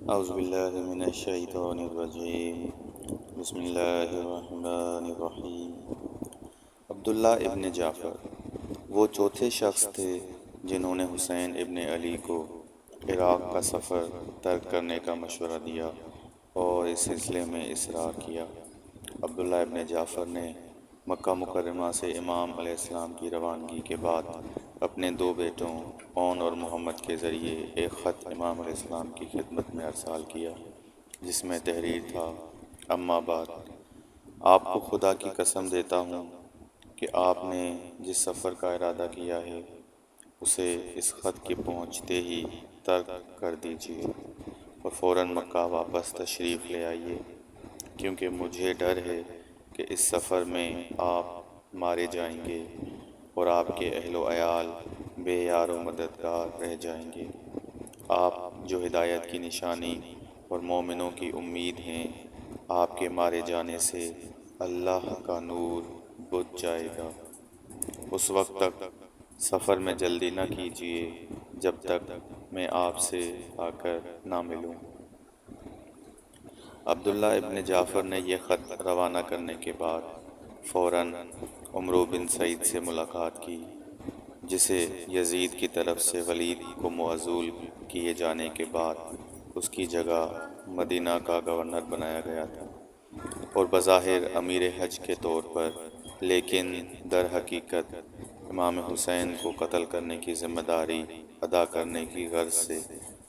اعوذ باللہ من الشیطان الرجیم بسم اللہ الرحمن الرحیم۔ عبداللہ ابن جعفر وہ چوتھے شخص تھے جنہوں نے حسین ابن علی کو عراق کا سفر ترک کرنے کا مشورہ دیا اور اس سلسلے میں اصرار کیا۔ عبداللہ ابن جعفر نے مکہ مکرمہ سے امام علیہ السلام کی روانگی کے بعد اپنے دو بیٹوں اون اور محمد کے ذریعے ایک خط امام علیہ السلام کی خدمت میں ارسال کیا، جس میں تحریر تھا: اما بعد، آپ کو خدا کی قسم دیتا ہوں کہ آپ نے جس سفر کا ارادہ کیا ہے اسے اس خط کے پہنچتے ہی ترک کر دیجیے اور فوراً مکہ واپس تشریف لے آئیے، کیونکہ مجھے ڈر ہے کہ اس سفر میں آپ مارے جائیں گے اور آپ کے اہل و عیال بے یار و مددگار رہ جائیں گے۔ آپ جو ہدایت کی نشانی اور مومنوں کی امید ہیں، آپ کے مارے جانے سے اللہ کا نور بجھ جائے گا۔ اس وقت تک سفر میں جلدی نہ کیجیے جب تک میں آپ سے آ کر نہ ملوں۔ عبداللہ ابن جعفر نے یہ خط روانہ کرنے کے بعد فوراً عمرو بن سعید سے ملاقات کی، جسے یزید کی طرف سے ولید کو معزول کیے جانے کے بعد اس کی جگہ مدینہ کا گورنر بنایا گیا تھا، اور بظاہر امیر حج کے طور پر، لیکن در حقیقت امام حسین کو قتل کرنے کی ذمہ داری ادا کرنے کی غرض سے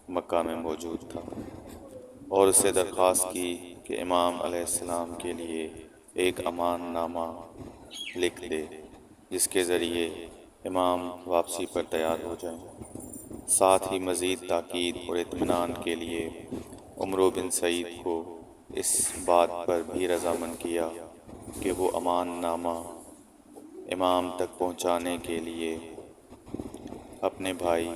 مکہ میں موجود تھا، اور اسے درخواست کی کہ امام علیہ السلام کے لیے ایک امان نامہ لکھ دے جس کے ذریعے امام واپسی پر تیار ہو جائیں۔ ساتھ ہی مزید تاکید اور اطمینان کے لیے عمرو بن سعید کو اس بات پر بھی رضامند کیا کہ وہ امان نامہ امام تک پہنچانے کے لیے اپنے بھائی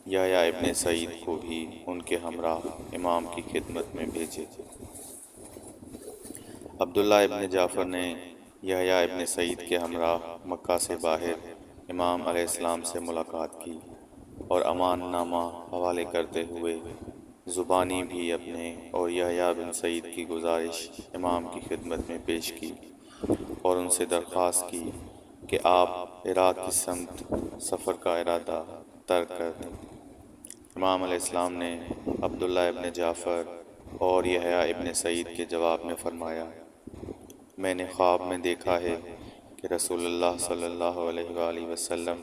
یحییٰ ابن سعید کو بھی ان کے ہمراہ امام کی خدمت میں بھیجے۔ عبداللہ ابن جعفر نے یحییٰ ابن سعید کے ہمراہ مکہ سے باہر امام علیہ السلام سے ملاقات کی اور امان نامہ حوالے کرتے ہوئے زبانی بھی اپنے اور یحییٰ بن سعید کی گزارش امام کی خدمت میں پیش کی اور ان سے درخواست کی کہ آپ عراق کی سمت سفر کا ارادہ ترک کر دیں۔ امام علیہ السلام نے عبداللہ ابن جعفر اور یحییٰ ابن سعید کے جواب میں فرمایا: میں نے خواب میں دیکھا ہے کہ رسول اللہ صلی اللہ علیہ وآلہ وسلم،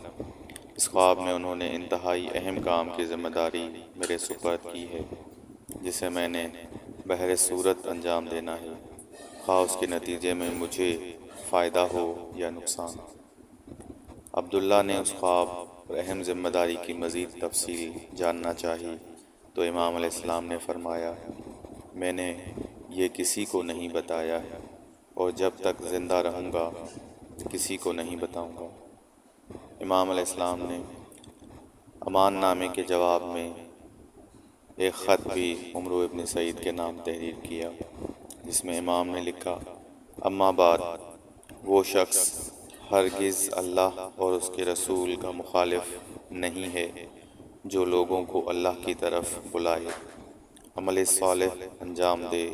اس خواب میں انہوں نے انتہائی اہم کام کی ذمہ داری میرے سپرد کی ہے، جسے میں نے بہر صورت انجام دینا ہے، خواہ اس کے نتیجے میں مجھے فائدہ ہو یا نقصان۔ عبداللہ نے اس خواب اور اہم ذمہ داری کی مزید تفصیل جاننا چاہی تو امام علیہ السلام نے فرمایا: میں نے یہ کسی کو نہیں بتایا ہے اور جب تک زندہ رہوں گا کسی کو نہیں بتاؤں گا۔ امام علیہ السلام نے امان نامے کے جواب میں ایک خط بھی عمرو ابن سعید کے نام تحریر کیا، جس میں امام نے لکھا: اما بعد، وہ شخص ہرگز اللہ اور اس کے رسول کا مخالف نہیں ہے جو لوگوں کو اللہ کی طرف بلائے، عمل صالح انجام دے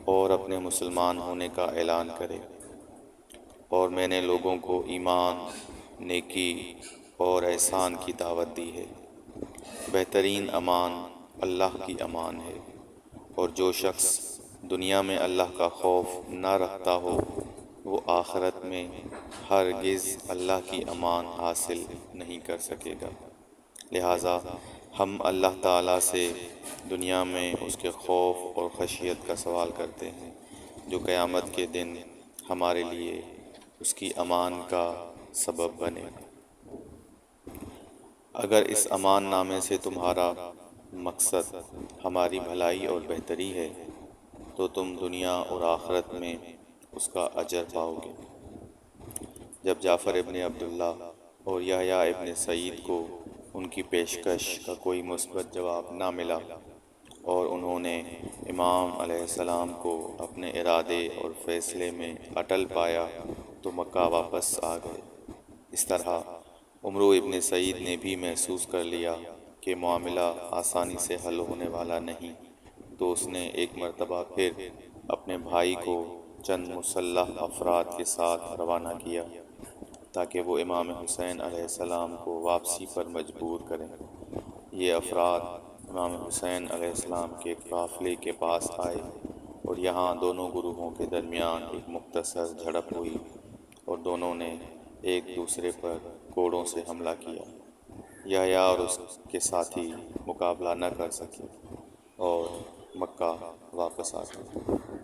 اور اپنے مسلمان ہونے کا اعلان کرے، اور میں نے لوگوں کو ایمان، نیکی اور احسان کی دعوت دی ہے۔ بہترین امان اللہ کی امان ہے، اور جو شخص دنیا میں اللہ کا خوف نہ رکھتا ہو وہ آخرت میں ہرگز اللہ کی امان حاصل نہیں کر سکے گا۔ لہٰذا ہم اللہ تعالیٰ سے دنیا میں اس کے خوف اور خشیت کا سوال کرتے ہیں، جو قیامت کے دن ہمارے لیے اس کی امان کا سبب بنے۔ اگر اس امان نامے سے تمہارا مقصد ہماری بھلائی اور بہتری ہے تو تم دنیا اور آخرت میں اس کا اجر پاؤ گے۔ جب جعفر ابن عبداللہ اور یحییٰ ابن سعید کو ان کی پیشکش کا کوئی مثبت جواب نہ ملا اور انہوں نے امام علیہ السلام کو اپنے ارادے اور فیصلے میں اٹل پایا تو مکہ واپس آ گئے۔ اس طرح عمرو ابن سعید نے بھی محسوس کر لیا کہ معاملہ آسانی سے حل ہونے والا نہیں، تو اس نے ایک مرتبہ پھر اپنے بھائی کو چند مسلح افراد کے ساتھ روانہ کیا تاکہ وہ امام حسین علیہ السلام کو واپسی پر مجبور کریں۔ یہ افراد امام حسین علیہ السلام کے قافلے کے پاس آئے اور یہاں دونوں گروہوں کے درمیان ایک مختصر جھڑپ ہوئی اور دونوں نے ایک دوسرے پر کوڑوں سے حملہ کیا۔ یحییٰ اور اس کے ساتھی مقابلہ نہ کر سکے اور مکہ واپس آ گئے۔